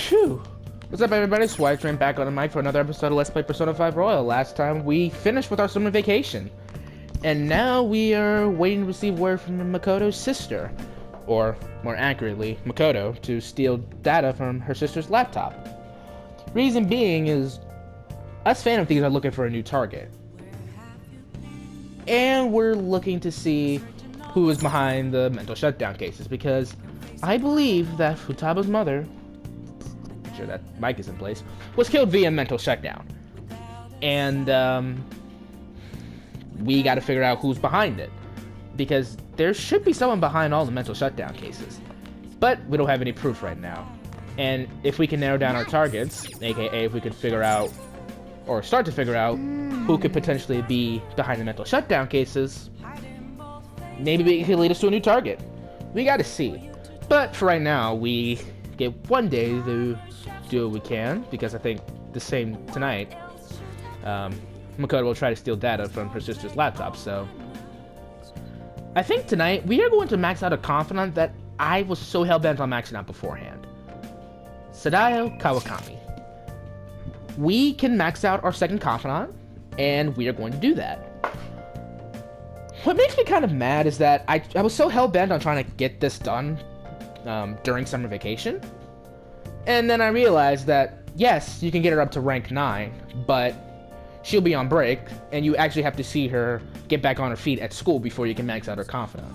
Phew. What's up, everybody? Swipe back on the mic for another episode of Let's Play Persona 5 Royal. Last time we finished with our summer vacation. And now we are waiting to receive word from Makoto's sister. Or, more accurately, Makoto, to steal data from her sister's laptop. Reason being is, us Phantom Thieves are looking for a new target. And we're looking to see who is behind the mental shutdown cases, because I believe that Futaba's mother, sure that mic is in place, was killed via mental shutdown. And we got to figure out who's behind it, because there should be someone behind all the mental shutdown cases, but we don't have any proof right now. And if we can narrow down our targets, aka if we can figure out or start to figure out who could potentially be behind the mental shutdown cases, maybe it could lead us to a new target. We got to see. But for right now, we get one day to do what we can, because I think the same tonight, Makoto will try to steal data from her sister's laptop. So I think tonight we are going to max out a confidant that I was so hell-bent on maxing out beforehand. Sadao Kawakami. We can max out our second confidant, and we are going to do that. What makes me kind of mad is that I was so hell-bent on trying to get this done during summer vacation, and then I realized that yes, you can get her up to rank 9, but she'll be on break, and you actually have to see her get back on her feet at school before you can max out her confidant.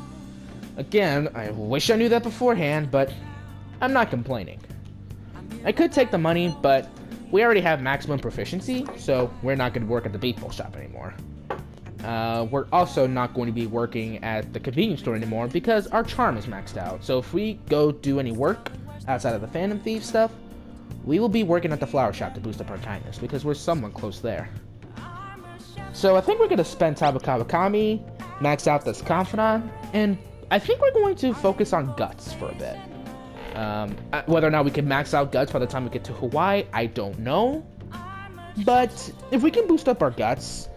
Again, I wish I knew that beforehand, but I'm not complaining. I could take the money, but we already have maximum proficiency, so we're not going to work at the baseball shop anymore. We're also not going to be working at the convenience store anymore because our charm is maxed out. So if we go do any work outside of the Phantom Thief stuff, we will be working at the flower shop to boost up our kindness because we're somewhat close there. So I think we're going to spend time with Kawakami, max out this confidant, and I think we're going to focus on guts for a bit. Whether or not we can max out guts by the time we get to Hawaii, I don't know. But if we can boost up our guts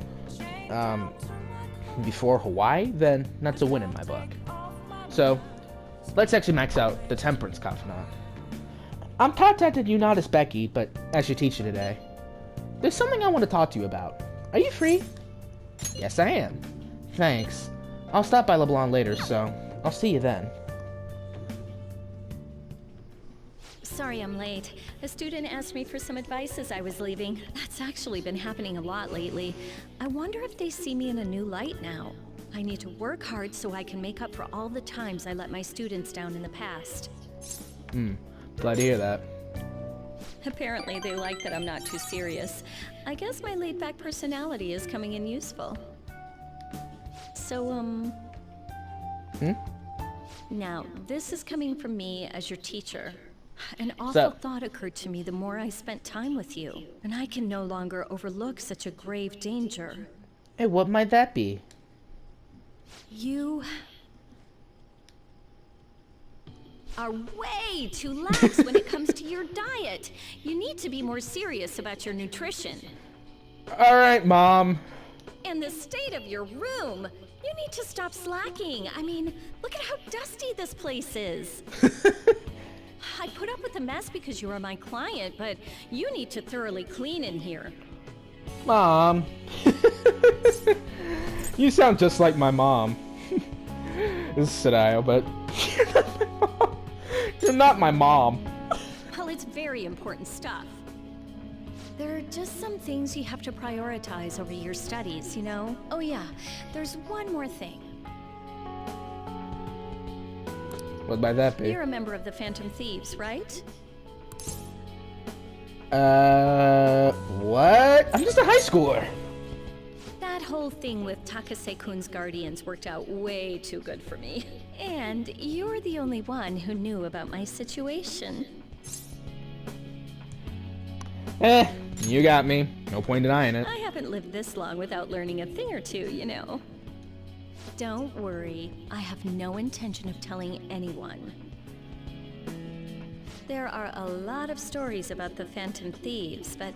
before Hawaii, then that's a win in my book. So let's actually max out the Temperance confidant. I'm contacting you not as Becky, but as your teacher today. There's something I want to talk to you about. Are you free? Yes, I am. Thanks. I'll stop by LeBlanc later, so I'll see you then. Sorry I'm late. A student asked me for some advice as I was leaving. That's actually been happening a lot lately. I wonder if they see me in a new light now. I need to work hard so I can make up for all the times I let my students down in the past. Glad to hear that. Apparently they like that I'm not too serious. I guess my laid-back personality is coming in useful. So, Now, this is coming from me as your teacher. An awful thought occurred to me the more I spent time with you, and I can no longer overlook such a grave danger. Hey, what might that be? You are way too lax when it comes to your diet. You need to be more serious about your nutrition. All right, Mom. And the state of your room. You need to stop slacking. I mean, look at how dusty this place is. I put up with the mess because you are my client, but you need to thoroughly clean in here. Mom. You sound just like my mom. This is Sadao, but you're not my mom. Well, it's very important stuff. There are just some things you have to prioritize over your studies, you know? Oh yeah, there's one more thing. What might that be? You're a member of the Phantom Thieves, right? What? I'm just a high schooler. That whole thing with Takase-kun's guardians worked out way too good for me. And you're the only one who knew about my situation. You got me. No point denying it. I haven't lived this long without learning a thing or two, you know. Don't worry, I have no intention of telling anyone. There are a lot of stories about the Phantom Thieves, but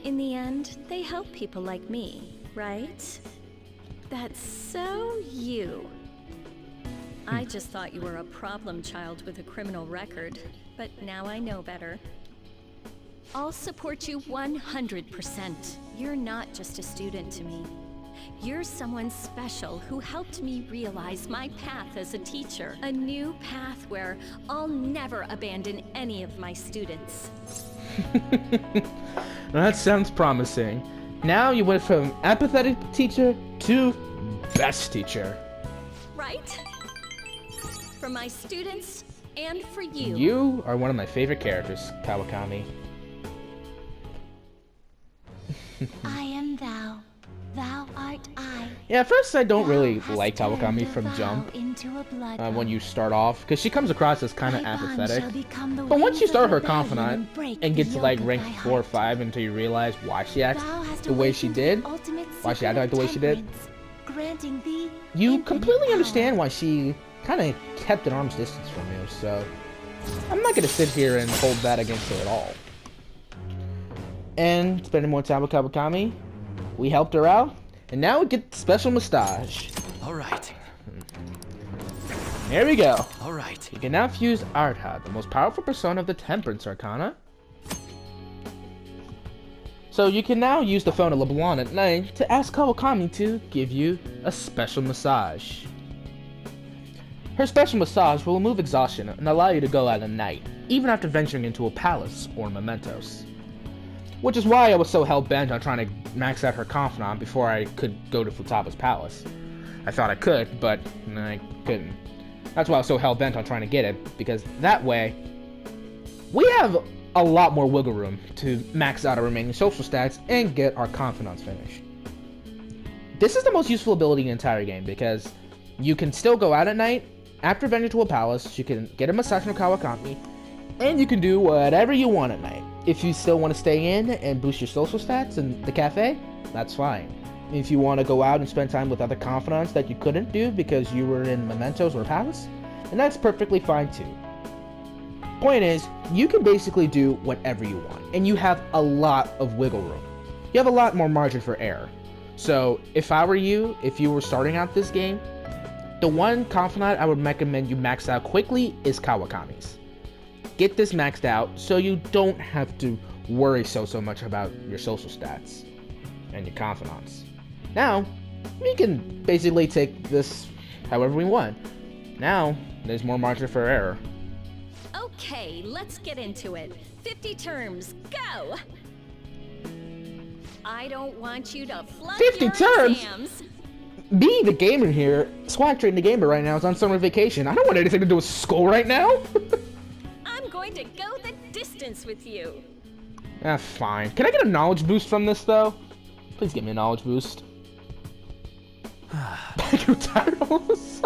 in the end, they help people like me, right? That's so you. I just thought you were a problem child with a criminal record, but now I know better. I'll support you 100%. You're not just a student to me. You're someone special who helped me realize my path as a teacher. A new path where I'll never abandon any of my students. That sounds promising. Now you went from apathetic teacher to best teacher. Right? For my students and for you. You are one of my favorite characters, Kawakami. I am thou. Thou art I. Yeah, at first I don't really Thou hast like turned Kawakami a from vow jump into a blood when oath. you start off, because she comes across as kind of Thy bond apathetic. shall become the But once you wings start of her rebellion confidant break and the get to like yoke of rank thy 4 or heart. 5 until you realize why she acts Thou hast the way she awakened did, the ultimate why she secret acted like the way of she did, temperance, granting thee you infinite completely power. understand why she kind of kept an arm's distance from you, so I'm not going to sit here and hold that against her at all. And spending more time with Kawakami, we helped her out, and now we get the special massage. Alright, There we go. alright. You can now fuse Ardha, the most powerful persona of the Temperance Arcana. So you can now use the phone to LeBlanc at night to ask Kawakami to give you a special massage. Her special massage will remove exhaustion and allow you to go out at night, even after venturing into a palace or mementos. Which is why I was so hell-bent on trying to max out her confidant before I could go to Futaba's palace. I thought I could, but I couldn't. That's why I was so hell-bent on trying to get it, because that way, we have a lot more wiggle room to max out our remaining social stats and get our confidants finished. This is the most useful ability in the entire game, because you can still go out at night, after venturing to a palace, you can get a massage from Kawakami, and you can do whatever you want at night. If you still want to stay in and boost your social stats in the cafe, that's fine. If you want to go out and spend time with other confidants that you couldn't do because you were in mementos or palace, then that's perfectly fine too. Point is, you can basically do whatever you want, and you have a lot of wiggle room. You have a lot more margin for error. So if I were you, if you were starting out this game, the one confidant I would recommend you max out quickly is Kawakami's. Get this maxed out so you don't have to worry so much about your social stats and your confidants. Now, we can basically take this however we want. Now, there's more margin for error. Okay, let's get into it. 50 terms, go! I don't want you to flunk 50 your terms? exams. Me, the gamer here, Swag Train the gamer right now is on summer vacation. I don't want anything to do with school right now. I'm going to go the distance with you. Ah, fine. Can I get a knowledge boost from this, though? Please give me a knowledge boost. You tired almost?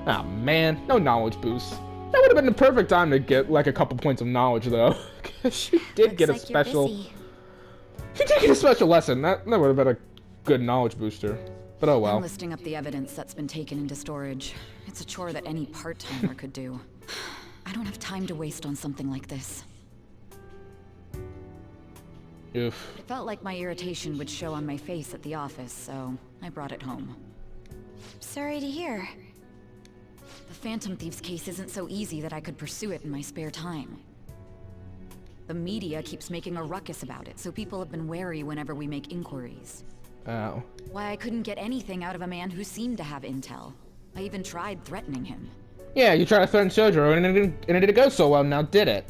Ah, man. No knowledge boost. That would have been the perfect time to get, like, a couple points of knowledge, though. Because she did get a Looks like you're special... busy. She did get a special lesson. That would have been a good knowledge booster. But oh well. I'm listing up the evidence that's been taken into storage. It's a chore that any part-timer could do. I don't have time to waste on something like this. Oof. It felt like my irritation would show on my face at the office, so I brought it home. Sorry to hear. The Phantom Thieves case isn't so easy that I could pursue it in my spare time. The media keeps making a ruckus about it, so people have been wary whenever we make inquiries. Oh. Why I couldn't get anything out of a man who seemed to have intel. I even tried threatening him. Yeah, you tried to threaten Shoujo, and it didn't go so well, now did it?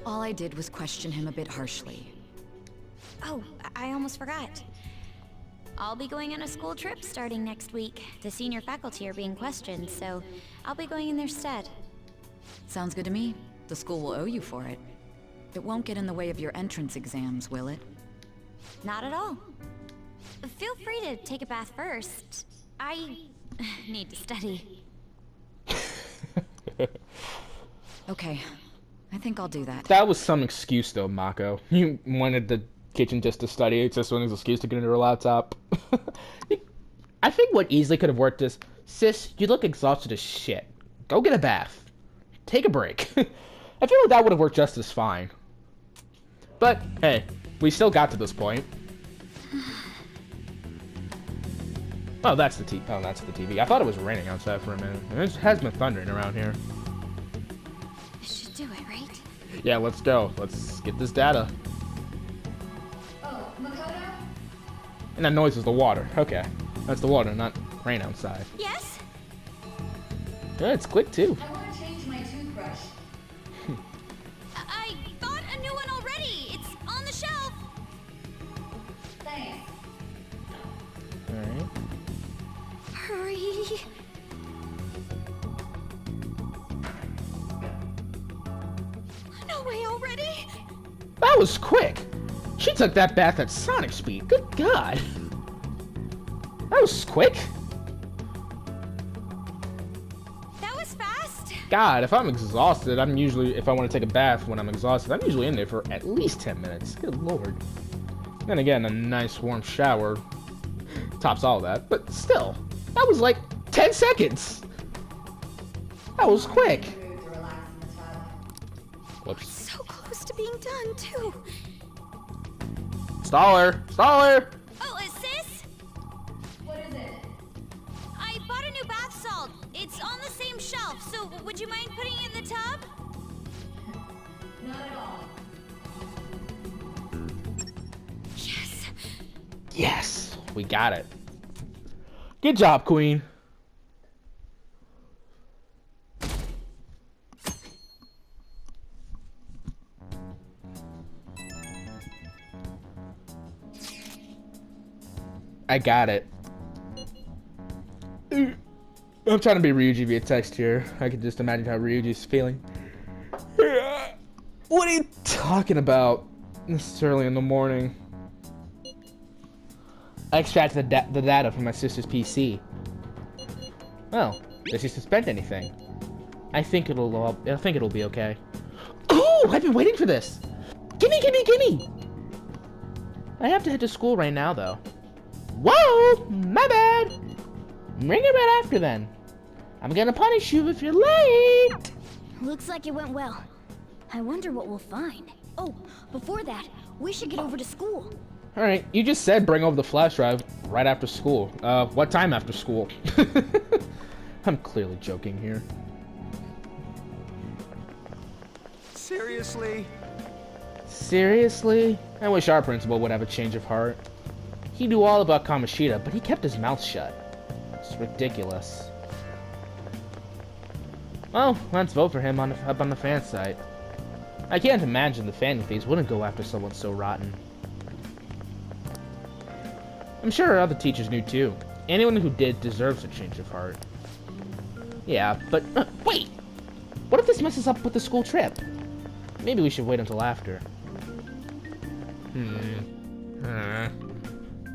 All I did was question him a bit harshly. Oh, I almost forgot. I'll be going on a school trip starting next week. The senior faculty are being questioned, so I'll be going in their stead. Sounds good to me. The school will owe you for it. It won't get in the way of your entrance exams, will it? Not at all. Feel free to take a bath first. I need to study. Okay. I think I'll do that. That was some excuse, though, Mako. You wanted the kitchen just to study. It's just one excuse to get into her laptop. I think what easily could have worked is, sis, you look exhausted as shit. Go get a bath. Take a break. I feel like that would have worked just as fine. But, hey, we still got to this point. Oh, that's the TV. Oh, that's the TV. I thought it was raining outside for a minute. It has been thundering around here. This should do it, right? Yeah, let's go. Let's get this data. Oh, Makoto? And that noise is the water. Okay. That's the water, not rain outside. Yes? Yeah, it's quick too. I want to change my toothbrush. I bought a new one already. It's on the shelf. Thanks. Alright. Hurry. No way already. That was quick. She took that bath at sonic speed. Good God. That was quick. That was fast. God, if I'm exhausted, if I want to take a bath when I'm exhausted, I'm usually in there for at least 10 minutes. Good Lord. Then again, a nice warm shower tops all that. But still, that was like 10 seconds. That was quick. Mood to relax in the tub. Whoops. So close to being done, too. Staller! Staller! Oh, sis? What is it? I bought a new bath salt. It's on the same shelf, so would you mind putting it in the tub? Not at all. Yes. Yes! We got it. Good job, Queen. I got it. I'm trying to be Ryuji via text here. I can just imagine how Ryuji's feeling. What are you talking about this early in the morning? I extracted the data from my sister's PC. Well, does she suspect anything? I think it'll be okay. Oh, I've been waiting for this. Gimme, gimme, gimme! I have to head to school right now, though. Whoa, my bad. Bring it right after then. I'm gonna punish you if you're late. Looks like it went well. I wonder what we'll find. Oh, before that, we should get over to school. All right, you just said bring over the flash drive right after school. What time after school? I'm clearly joking here. Seriously? Seriously? I wish our principal would have a change of heart. He knew all about Kamoshida, but he kept his mouth shut. It's ridiculous. Well, let's vote for him up on the fan site. I can't imagine the fan thieves wouldn't go after someone so rotten. I'm sure other teachers knew too. Anyone who did deserves a change of heart. Yeah, but wait! What if this messes up with the school trip? Maybe we should wait until after.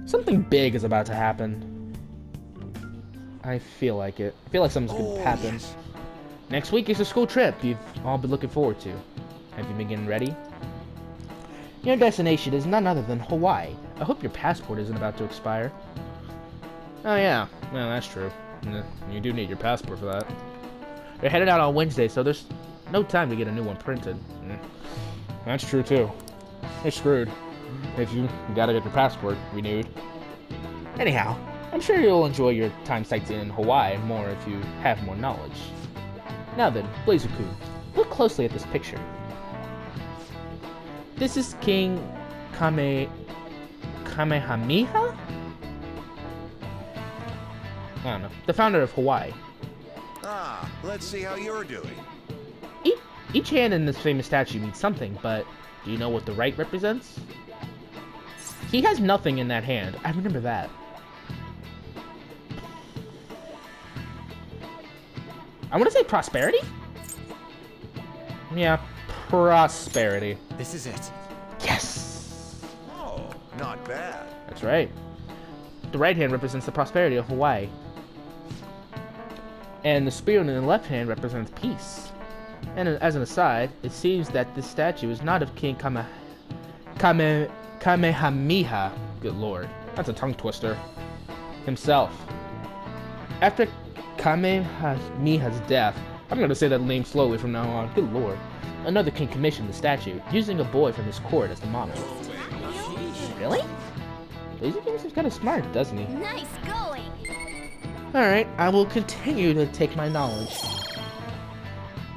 Something big is about to happen. I feel like it. I feel like something's gonna happen. Yes. Next week is a school trip you've all been looking forward to. Have you been getting ready? Your destination is none other than Hawaii. I hope your passport isn't about to expire. Oh yeah, well that's true. You do need your passport for that. You're headed out on Wednesday, so there's no time to get a new one printed. That's true too. You're screwed if you gotta get your passport renewed. Anyhow, I'm sure you'll enjoy your time sightseeing in Hawaii more if you have more knowledge. Now then, Blazer-kun, look closely at this picture. This is King Kamehameha? I don't know. The founder of Hawaii. Ah, let's see how you're doing. Each hand in this famous statue means something, but do you know what the right represents? He has nothing in that hand. I remember that. I want to say prosperity? Yeah, prosperity. This is it. Yes! Oh, not bad. That's right. The right hand represents the prosperity of Hawaii. And the spear in the left hand represents peace. And as an aside, it seems that this statue is not of King Kamehameha, good lord, that's a tongue twister, himself. After Kamehameha's death, I'm going to say that name slowly from now on, good lord, another king commissioned the statue, using a boy from his court as the model. Really? Blazer-kun is kind of smart, doesn't he? Nice going. Alright, I will continue to take my knowledge.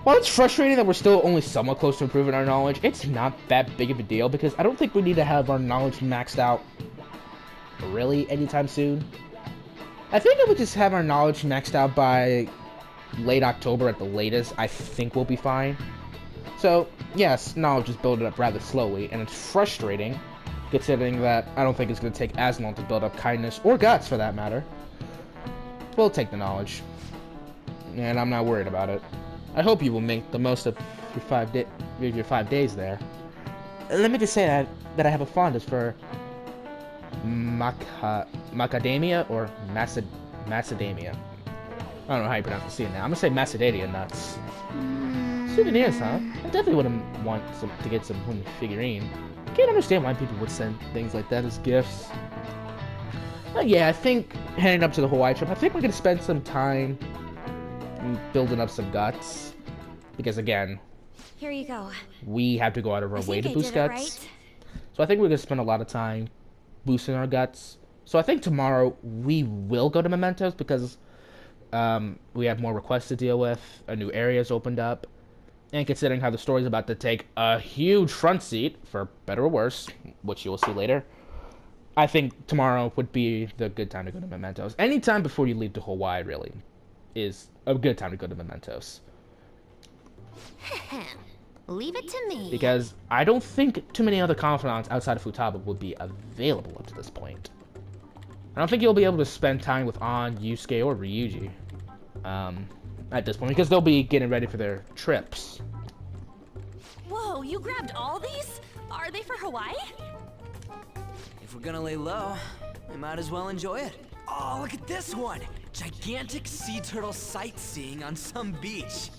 While it's frustrating that we're still only somewhat close to improving our knowledge, it's not that big of a deal because I don't think we need to have our knowledge maxed out really anytime soon. I think if we just have our knowledge maxed out by late October at the latest, I think we'll be fine. So, yes, knowledge is building up rather slowly, and it's frustrating, considering that I don't think it's going to take as long to build up kindness, or guts for that matter. We'll take the knowledge, and I'm not worried about it. I hope you will make the most of your 5 days there. Let me just say that I have a fondness for macadamia or macadamia. I don't know how you pronounce the C now. I'm gonna say macadamia nuts. Souvenirs, huh? I definitely wouldn't want to get some figurine. I can't understand why people would send things like that as gifts. Yeah, I think heading up to the Hawaii trip, I think we're gonna spend some time building up some guts. Because again, Here you go. we have to go out of our way to boost did it guts. right. So I think we're gonna spend a lot of time boosting our guts. So I think tomorrow we will go to Mementos because we have more requests to deal with. A new area's opened up. And considering how the story's about to take a huge front seat, for better or worse, which you will see later, I think tomorrow would be the good time to go to Mementos. Anytime before you leave to Hawaii, really, is a good time to go to Mementos. Leave it to me. Because I don't think too many other confidants outside of Futaba would be available up to this point. I don't think you'll be able to spend time with An, Yusuke, or Ryuji at this point, because they'll be getting ready for their trips. Whoa, you grabbed all these? Are they for Hawaii? If we're gonna lay low, we might as well enjoy it. Oh, look at this one! Gigantic sea turtle sightseeing on some beach.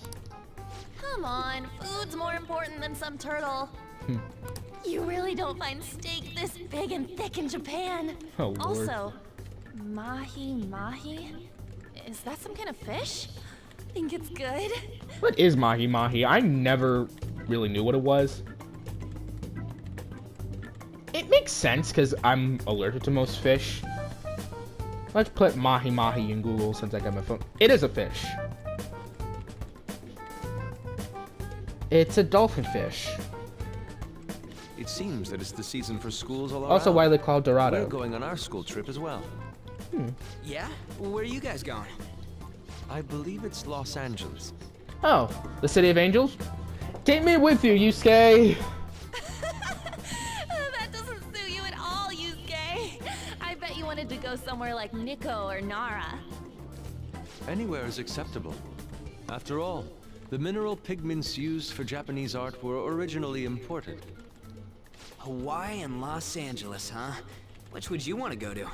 Come on, food's more important than some turtle. You really don't find steak this big and thick in Japan. Oh, Lord. Also, mahi? Is that some kind of fish? Think it's good? What is mahi mahi? I never really knew what it was. It makes sense because I'm allergic to most fish. Let's put mahi mahi in Google since I got my phone. It is a fish. It's a dolphin fish. It seems that it's the season for schools all around. Also widely called Dorado. We're going on our school trip as well. Yeah? Where are you guys going? I believe it's Los Angeles. Oh, the City of Angels? Take me with you, Yusuke! That doesn't suit you at all, Yusuke. I bet you wanted to go somewhere like Nikko or Nara. Anywhere is acceptable. After all, the mineral pigments used for Japanese art were originally imported. Hawaii and Los Angeles, huh? Which would you want to go to?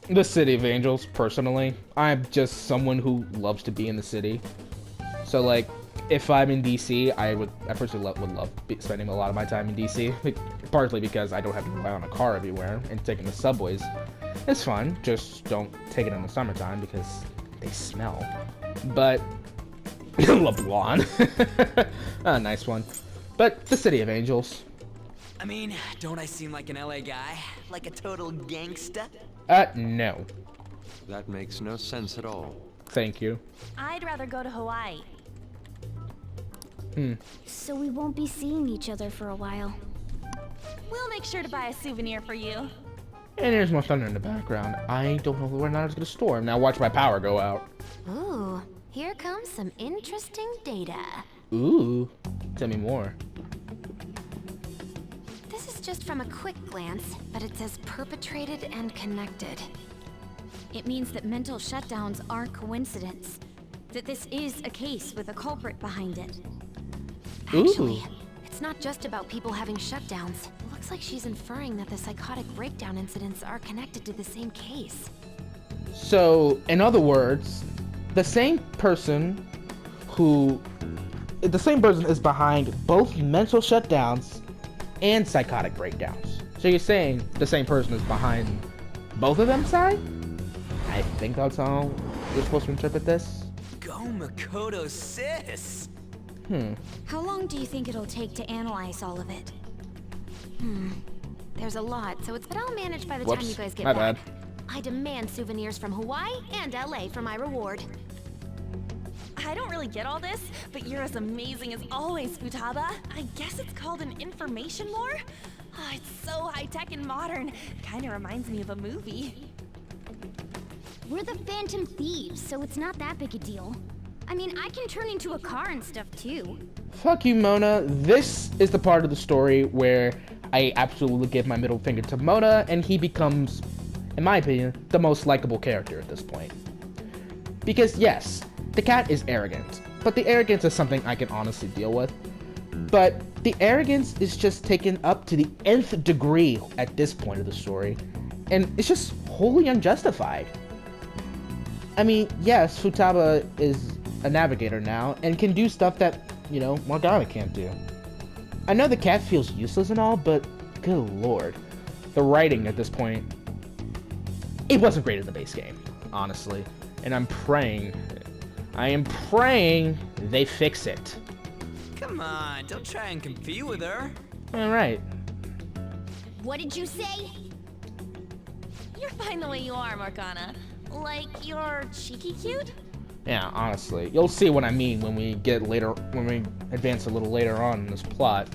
The City of Angels, personally. I'm just someone who loves to be in the city. So, like, if I'm in DC, I personally would love spending a lot of my time in DC. Partly because I don't have to rely on a car everywhere, and taking the subways is fun. Just don't take it in the summertime because they smell. But LeBlanc, nice one. But the City of Angels. I mean, don't I seem like an LA guy? Like a total gangsta? No. That makes no sense at all. Thank you. I'd rather go to Hawaii. So we won't be seeing each other for a while. We'll make sure to buy a souvenir for you. And there's more thunder in the background. I don't know where Nana's gonna storm. Now watch my power go out. Ooh, here comes some interesting data. Ooh. Tell me more. This is just from a quick glance, but it says perpetrated and connected. It means that mental shutdowns aren't coincidence. That this is a case with a culprit behind it. Actually, Ooh. it's not just about people having shutdowns. Looks like she's inferring that the psychotic breakdown incidents are connected to the same case. So, in other words, the same person is behind both mental shutdowns and psychotic breakdowns. So you're saying the same person is behind both of them, Sai? I think that's how you're supposed to interpret this. Go Makoto, sis! How long do you think it'll take to analyze all of it? There's a lot, so but I'll manage by the time you guys get my back. bad. I demand souvenirs from Hawaii and LA for my reward. I don't really get all this, but you're as amazing as always, Futaba. I guess it's called an information war? Oh, it's so high-tech and modern. Kinda reminds me of a movie. We're the Phantom Thieves, so it's not that big a deal. I mean, I can turn into a car and stuff too. Fuck you, Mona. This is the part of the story where I absolutely give my middle finger to Mona, and he becomes, in my opinion, the most likable character at this point. Because yes, the cat is arrogant, but the arrogance is something I can honestly deal with. But the arrogance is just taken up to the nth degree at this point of the story, and it's just wholly unjustified. I mean, yes, Futaba is a navigator now, and can do stuff that, you know, Morgana can't do. I know the cat feels useless and all, but good lord. The writing at this point, it wasn't great in the base game, honestly. And I am praying they fix it. Come on, don't try and compete with her. Alright. What did you say? You're fine the way you are, Morgana. Like, you're cheeky cute? Yeah, honestly. You'll see what I mean when we advance a little later on in this plot.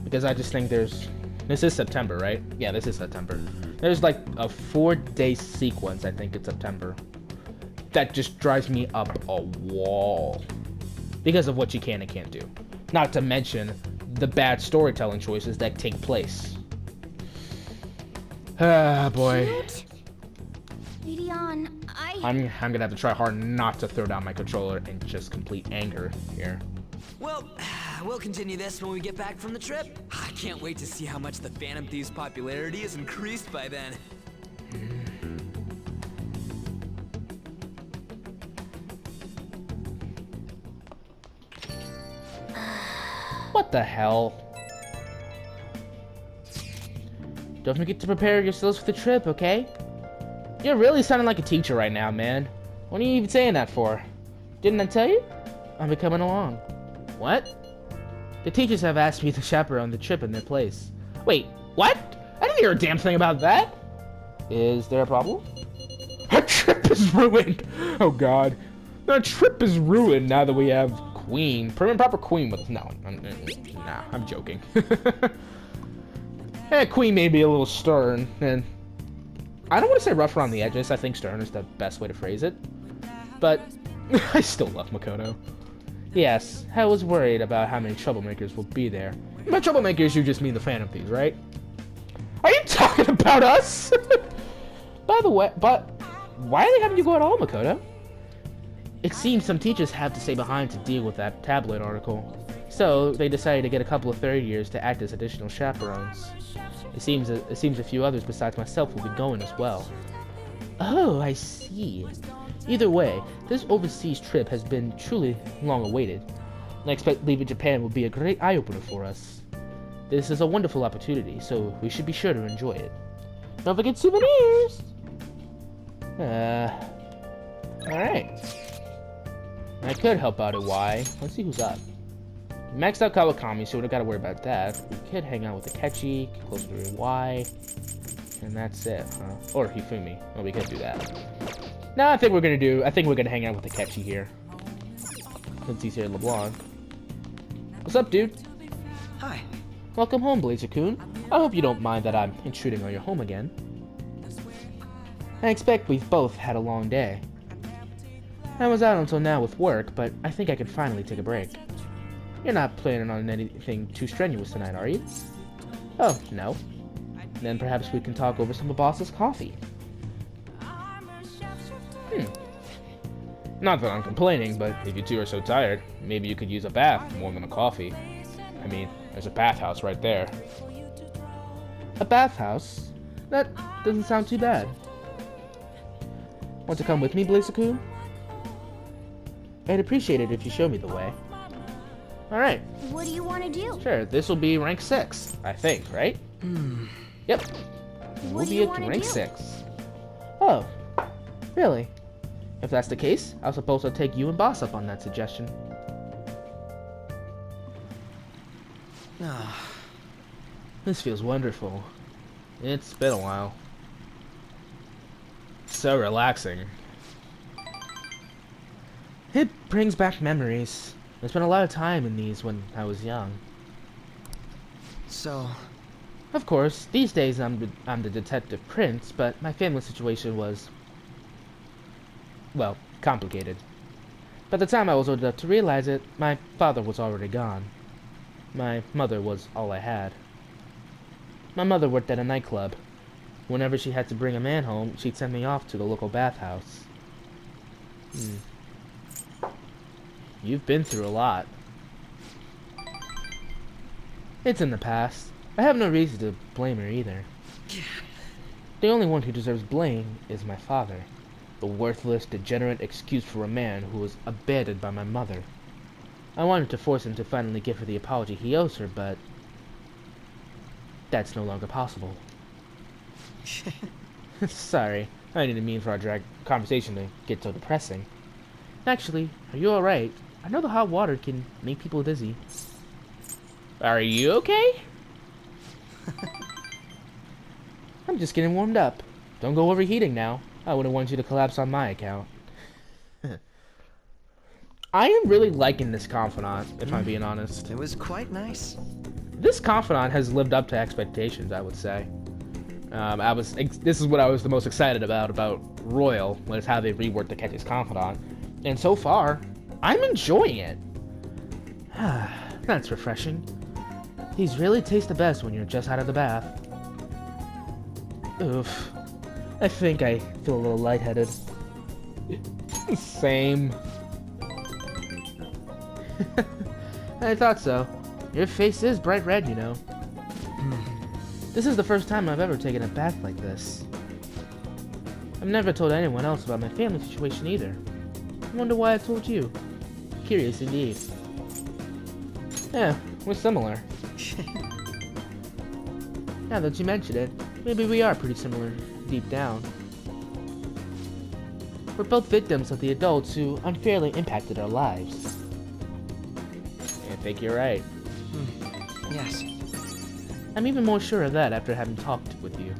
Because I just think this is September, right? Yeah, this is September. There's like a 4-day sequence, I think, in September, that just drives me up a wall. Because of what you can and can't do. Not to mention the bad storytelling choices that take place. Ah, boy. Cute? Gideon, I'm gonna have to try hard not to throw down my controller in just complete anger here. Well, we'll continue this when we get back from the trip. I can't wait to see how much the Phantom Thieves' popularity has increased by then. What the hell? Don't forget to prepare yourselves for the trip, okay? You're really sounding like a teacher right now, man. What are you even saying that for? Didn't I tell you? I'll be coming along. What? The teachers have asked me to chaperone the trip in their place. Wait, what? I didn't hear a damn thing about that. Is there a problem? Our trip is ruined! Oh god. Our trip is ruined now that we have Queen. Prim and proper Queen with us. No, I'm joking. Queen may be a little stern, and I don't want to say rough around the edges. I think stern is the best way to phrase it. But I still love Makoto. Yes, I was worried about how many troublemakers will be there. By troublemakers, you just mean the Phantom Thieves, right? Are you talking about us? By the way, but why are they having you go at all, Makoto? It seems some teachers have to stay behind to deal with that tabloid article. So they decided to get a couple of third years to act as additional chaperones. It seems a few others besides myself will be going as well. Oh, I see. Either way, this overseas trip has been truly long awaited. I expect leaving Japan will be a great eye-opener for us. This is a wonderful opportunity, so we should be sure to enjoy it. Don't forget souvenirs! Alright. I could help out at Y. Let's see who's up. Maxed out Kawakami, so we don't gotta worry about that. We could hang out with Akechi, closer to Y, and that's it, huh? Or Hifumi. Well, we could do that. No, I think we're gonna hang out with Akechi here. Since he's here in LeBlanc. What's up, dude? Hi. Welcome home, Blazer-kun. I hope you don't mind that I'm intruding on your home again. I expect we've both had a long day. I was out until now with work, but I think I can finally take a break. You're not planning on anything too strenuous tonight, are you? Oh, no. Then perhaps we can talk over some of Boss's coffee. Not that I'm complaining, but if you two are so tired, maybe you could use a bath more than a coffee. I mean, there's a bathhouse right there. A bathhouse? That doesn't sound too bad. Want to come with me, Blazer-kun? I'd appreciate it if you show me the way. Alright. What do you want to do? Sure, this will be rank 6, I think, right? Yep. We'll be at rank 6. Oh, really? If that's the case, I suppose I'll take you and Boss up on that suggestion. This feels wonderful. It's been a while. So relaxing. It brings back memories. I spent a lot of time in these when I was young. So, Of course, these days I'm the detective prince, but my family situation was, well, complicated. By the time I was old enough to realize it, my father was already gone. My mother was all I had. My mother worked at a nightclub. Whenever she had to bring a man home, she'd send me off to the local bathhouse. You've been through a lot. It's in the past. I have no reason to blame her either. The only one who deserves blame is my father. A worthless, degenerate excuse for a man who was abandoned by my mother. I wanted to force him to finally give her the apology he owes her, but that's no longer possible. Sorry, I didn't mean for our conversation to get so depressing. Actually, are you alright? I know the hot water can make people dizzy. Are you okay? I'm just getting warmed up. Don't go overheating now. I wouldn't want you to collapse on my account. I am really liking this confidant, if I'm being honest. it was quite nice. This confidant has lived up to expectations, I would say. This is what I was the most excited about Royal, was how they reworked the Catch's confidant. And so far, I'm enjoying it. That's refreshing. These really taste the best when you're just out of the bath. Oof. I think I feel a little lightheaded. Same. I thought so. Your face is bright red, you know. This is the first time I've ever taken a bath like this. I've never told anyone else about my family situation either. I wonder why I told you. Curious indeed. Yeah, we're similar. Now that you mention it, maybe we are pretty similar deep down. We're both victims of the adults who unfairly impacted our lives. I think you're right. Yes. I'm even more sure of that after having talked with you.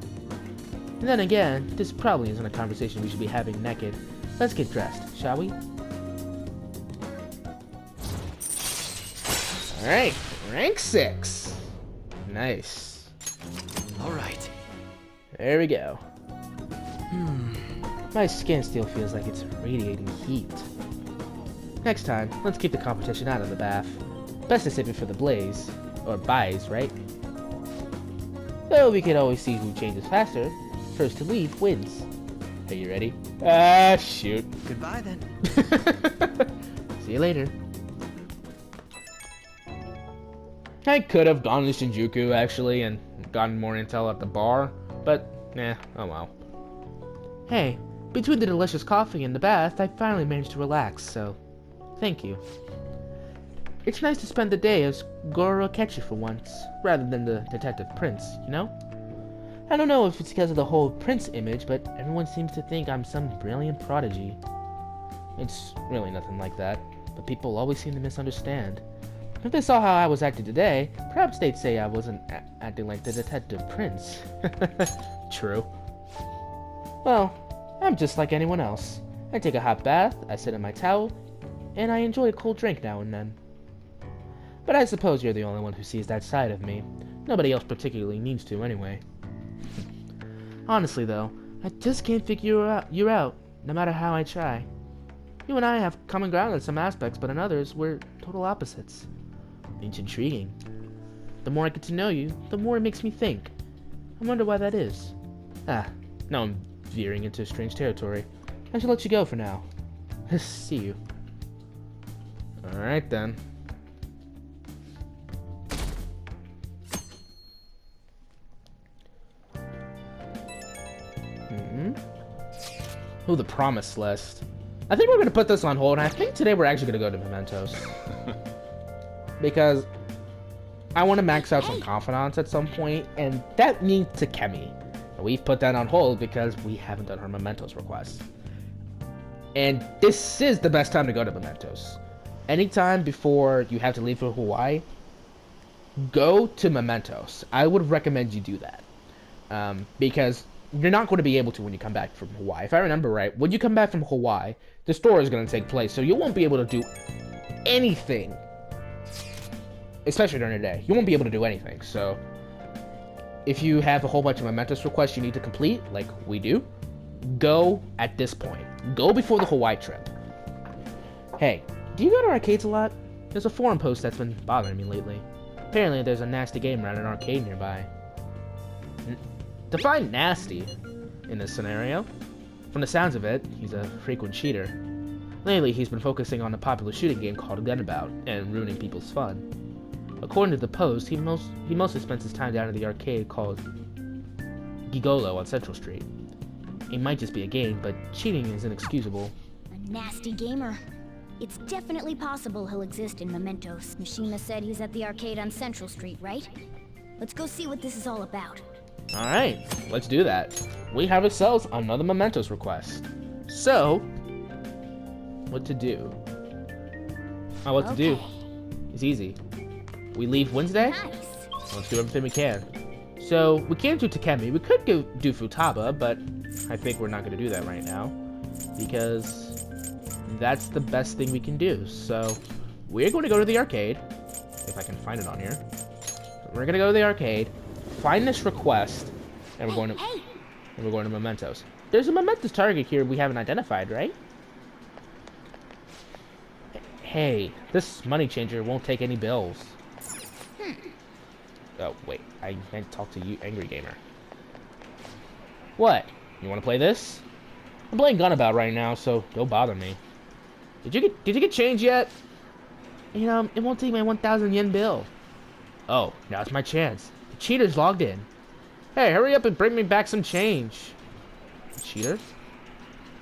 And then again, this probably isn't a conversation we should be having naked. Let's get dressed, shall we? Alright, rank 6. Nice. Alright. There we go. My skin still feels like it's radiating heat. Next time, let's keep the competition out of the bath. Best to save it for the blaze. Or buys, right? Though we can always see who changes faster. First to leave wins. Are you ready? Ah, shoot. Goodbye then. See you later. I could have gone to Shinjuku, actually, and gotten more intel at the bar, but, oh well. Hey, between the delicious coffee and the bath, I finally managed to relax, so thank you. It's nice to spend the day as Goro Akechi for once, rather than the detective prince, you know? I don't know if it's because of the whole prince image, but everyone seems to think I'm some brilliant prodigy. It's really nothing like that, but people always seem to misunderstand. If they saw how I was acting today, perhaps they'd say I wasn't acting like the detective prince. True. Well, I'm just like anyone else. I take a hot bath, I sit in my towel, and I enjoy a cold drink now and then. But I suppose you're the only one who sees that side of me. Nobody else particularly needs to, anyway. Honestly, though, I just can't figure you out, no matter how I try. You and I have common ground in some aspects, but in others, we're total opposites. It's intriguing. The more I get to know you, the more it makes me think. I wonder why that is. Now I'm veering into strange territory. I should let you go for now. See you. Alright then. Ooh, the promise list. I think we're gonna put this on hold, and I think today we're actually gonna go to Mementos. Because I want to max out some confidants at some point, and that means Takemi. And we've put that on hold because we haven't done her Mementos request. And this is the best time to go to Mementos. Anytime before you have to leave for Hawaii, go to Mementos. I would recommend you do that. Because you're not going to be able to when you come back from Hawaii. If I remember right, when you come back from Hawaii, the store is going to take place, so you won't be able to do anything. Especially during the day. You won't be able to do anything, so if you have a whole bunch of Mementos requests you need to complete, like we do, go at this point. Go before the Hawaii trip. Hey, do you go to arcades a lot? There's a forum post that's been bothering me lately. Apparently there's a nasty game around an arcade nearby. Define nasty in this scenario. From the sounds of it, he's a frequent cheater. Lately, he's been focusing on a popular shooting game called Gunabout and ruining people's fun. According to the post, he mostly spends his time down at the arcade called Gigolo on Central Street. It might just be a game, but cheating is inexcusable. A nasty gamer. It's definitely possible he'll exist in Mementos. Mishima said he's at the arcade on Central Street, right? Let's go see what this is all about. Alright, let's do that. We have ourselves another Mementos request. So, what to do? Oh, what to do? It's easy. We leave Wednesday? Nice. Let's do everything we can. So, we can't do Takemi. We could go do Futaba, but I think we're not going to do that right now. Because that's the best thing we can do. So, we're going to go to the arcade. If I can find it on here. We're going to go to the arcade. Find this request. And we're going to... And we're going to Mementos. There's a Mementos target here we haven't identified, right? Hey, this money changer won't take any bills. Oh, wait. I meant to talk to you, Angry Gamer. What? You want to play this? I'm playing Gunabout right now, so don't bother me. Did you get change yet? You know, it won't take my 1,000 yen bill. Oh, now's my chance. The cheater's logged in. Hey, hurry up and bring me back some change. Cheater?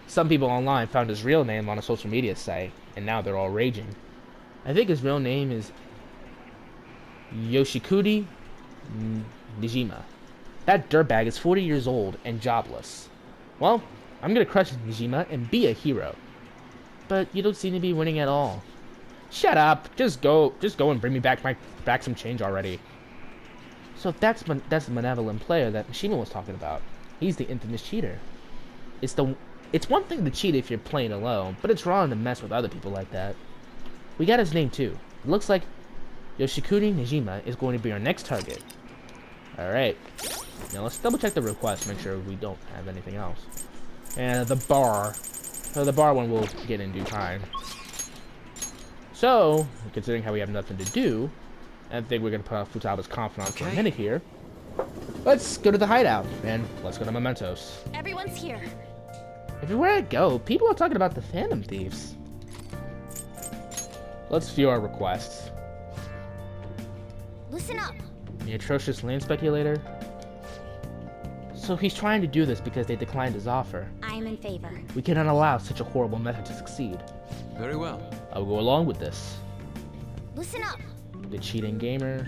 Some people online found his real name on a social media site, and now they're all raging. I think his real name is Yoshikuri Nijima. That dirtbag is 40 years old and jobless. Well, I'm gonna crush Nijima and be a hero. But you don't seem to be winning at all. Shut up! Just go and bring me back some change already. So that's the malevolent player that Mishima was talking about. He's the infamous cheater. It's one thing to cheat if you're playing alone, but it's wrong to mess with other people like that. We got his name too. It looks like Yoshikuri Nijima is going to be our next target. Alright. Now let's double check the request, make sure we don't have anything else. And the bar one we'll get in due time. So, considering how we have nothing to do, I think we're going to put off Futaba's confidant for a minute here. Let's go to the hideout, and let's go to Mementos. Everyone's here. Everywhere I go, people are talking about the Phantom Thieves. Let's view our requests. Listen up. The atrocious land speculator. So he's trying to do this because they declined his offer. I'm in favor. We cannot allow such a horrible method to succeed. Very well. I will go along with this. Listen up. The cheating gamer.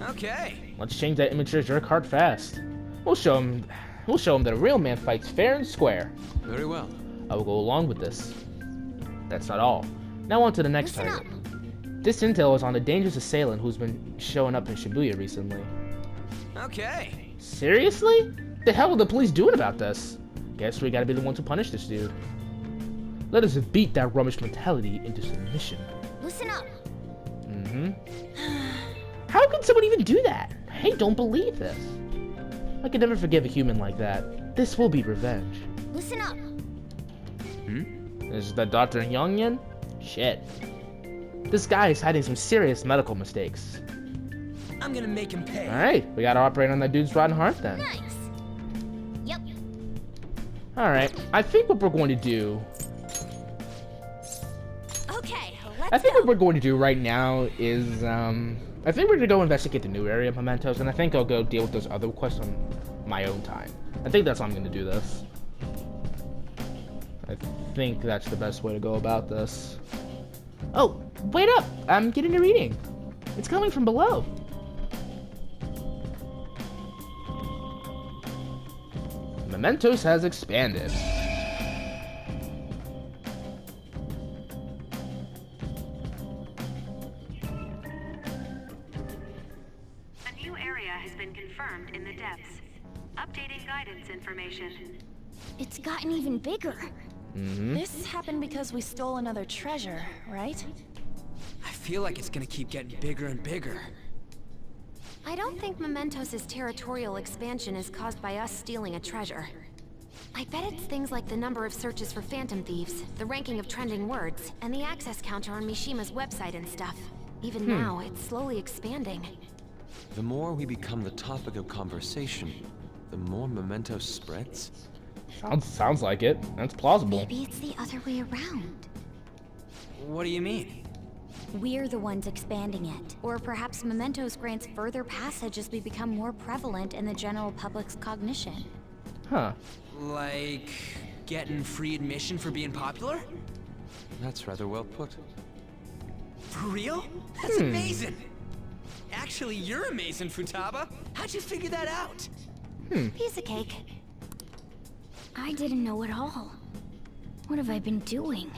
Okay. Let's change that image to jerk hard fast. We'll show him that a real man fights fair and square. Very well. I will go along with this. That's not all. Now on to the next Listen target. This intel is on a dangerous assailant who's been showing up in Shibuya recently. Okay. Seriously? The hell are the police doing about this? Guess we gotta be the ones to punish this dude. Let us beat that rubbish mentality into submission. Listen up. How can someone even do that? I don't believe this. I could never forgive a human like that. This will be revenge. Listen up. Is that Dr. Yongyan? Shit. This guy is hiding some serious medical mistakes. I'm gonna make him pay. Alright, we gotta operate on that dude's rotten heart then. Nice. Yep. Alright, I think what we're going to do... Okay, I think what we're going to do right now is, I think we're gonna go investigate the new area of Mementos, and I think I'll go deal with those other quests on my own time. I think that's how I'm gonna do this. I think that's the best way to go about this. Oh, wait up! I'm getting a reading. It's coming from below. Mementos has expanded. A new area has been confirmed in the depths. Updating guidance information. It's gotten even bigger. This happened because we stole another treasure, right? I feel like it's gonna keep getting bigger and bigger. I don't think Mementos' territorial expansion is caused by us stealing a treasure. I bet it's things like the number of searches for phantom thieves, the ranking of trending words, and the access counter on Mishima's website and stuff. Even now, it's slowly expanding. The more we become the topic of conversation, the more Mementos spreads. Sounds like it. That's plausible. Maybe it's the other way around. What do you mean? We're the ones expanding it. Or perhaps Mementos grants further passage as we become more prevalent in the general public's cognition. Huh. Like getting free admission for being popular? That's rather well put. For real? That's amazing! Actually, you're amazing, Futaba! How'd you figure that out? Piece of cake. I didn't know at all. What have I been doing?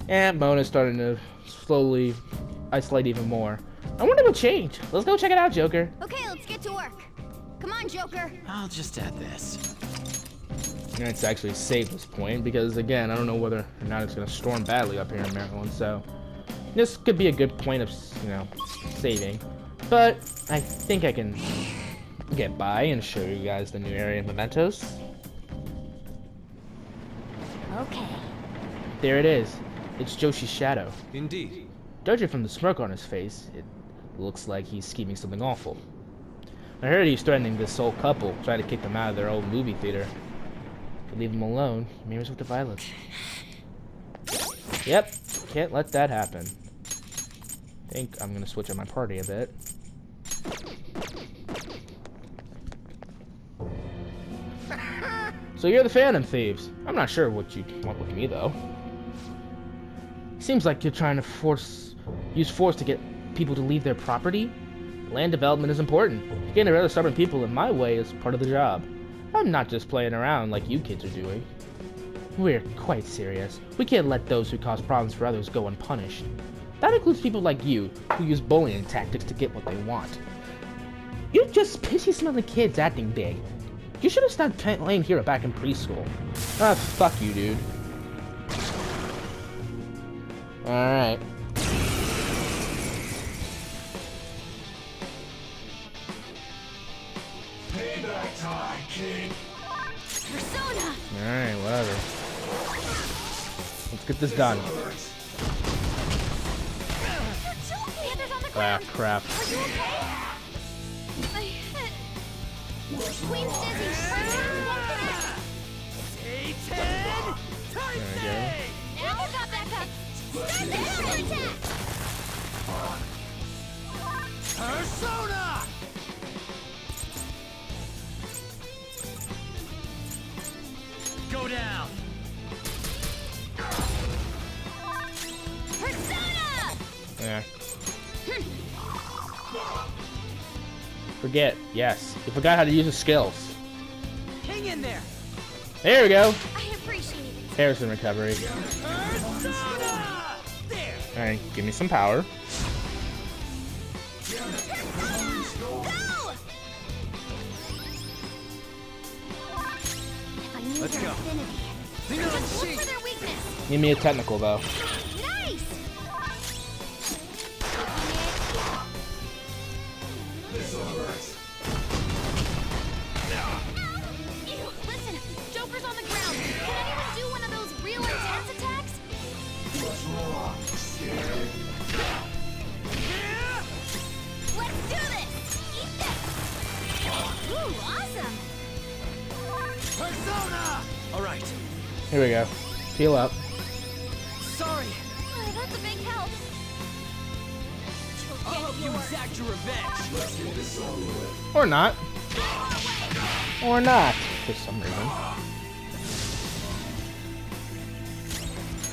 And Mona's starting to slowly isolate even more. I wonder what changed. Let's go check it out, Joker. Okay, let's get to work. Come on, Joker. I'll just add this. And it's actually saved this point because, again, I don't know whether or not it's going to storm badly up here in Maryland. So this could be a good point of, saving. But I think I can get by and show you guys the new area of Mementos. Okay. There it is. It's Joshi's shadow. Indeed. Judging from the smirk on his face, it looks like he's scheming something awful. I heard he's threatening this old couple, trying to kick them out of their old movie theater. If we leave them alone, he may resort to violence. Yep, can't let that happen. I think I'm gonna switch up my party a bit. So you're the Phantom Thieves. I'm not sure what you want with me, though. Seems like you're trying to use force to get people to leave their property. Land development is important. Getting rid of stubborn people in my way is part of the job. I'm not just playing around like you kids are doing. We're quite serious. We can't let those who cause problems for others go unpunished. That includes people like you, who use bullying tactics to get what they want. You're just pissy-smelling kids acting big. You should have stopped playing hero back in preschool. Ah, fuck you, dude. Alright. Payback time, kid. Persona! Alright, whatever. Let's get this done. Panthers on the Ah, ground! crap. Are you okay? Queen's dizzy. A10! Type There we go. Now I got back up. Stop the attack! Persona! Go down! Persona! Yeah. Forget. Yes. You forgot how to use the skills. Hang in there! There we go. I appreciate it. Harrison recovery. Persona! There! Alright, give me some power. Let's go. Just look for their weakness. Give me a technical, though. Nice! This hurts. Ew, listen, Joker's on the ground. Can anyone do one of those real intense attacks? What's wrong? Scared? Let's do this! Eat this! Ooh, awesome! Persona! Alright. Here we go. Heal up. Sorry. Oh, that's a big help. I'll help you exact your revenge. Let's get this over with. Or not. Or not, for some reason.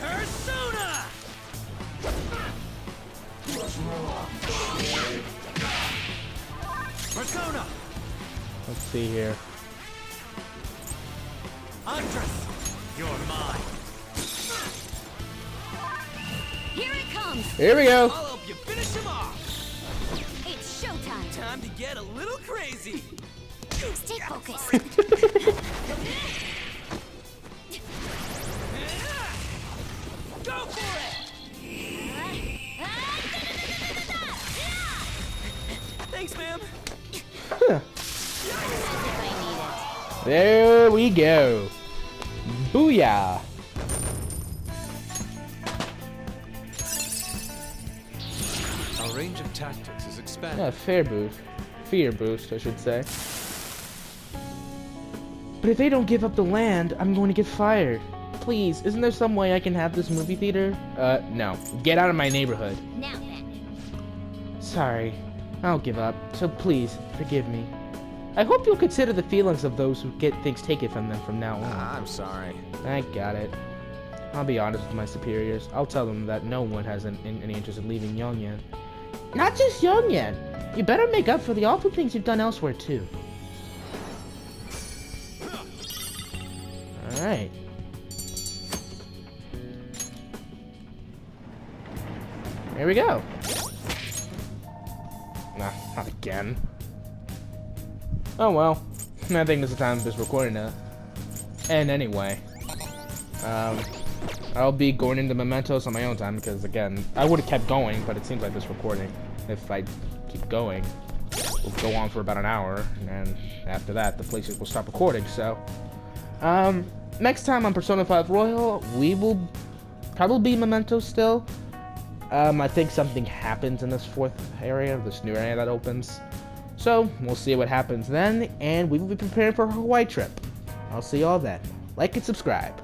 Persona! What's wrong? Scared? Persona! Let's see here. Andres! You're mine. Here it comes! Here we go. I'll help you finish him off. It's showtime! Time to get a little crazy. Stay focused. Go for it! Thanks, ma'am. There we go. Booyah. Our range of tactics is expanded. Yeah, fear boost, I should say. But if they don't give up the land, I'm going to get fired. Please, isn't there some way I can have this movie theater? No. Get out of my neighborhood. Now then. Sorry. I'll give up. So please, forgive me. I hope you'll consider the feelings of those who get things taken from them from now on. I'm sorry. I got it. I'll be honest with my superiors. I'll tell them that no one has any interest in leaving Yongyan. Not just Yongyan. You better make up for the awful things you've done elsewhere, too. Alright. Here we go. Nah, not again. Oh well. I think this is the time of this recording now. And anyway. I'll be going into Mementos on my own time because, again, I would have kept going, but it seems like this recording, if I keep going, will go on for about an hour, and after that, the places will stop recording, so. Next time on Persona 5 Royal, we will probably be Mementos still. I think something happens in this fourth area, this new area that opens. So, we'll see what happens then, and we will be preparing for our Hawaii trip. I'll see y'all then. Like and subscribe.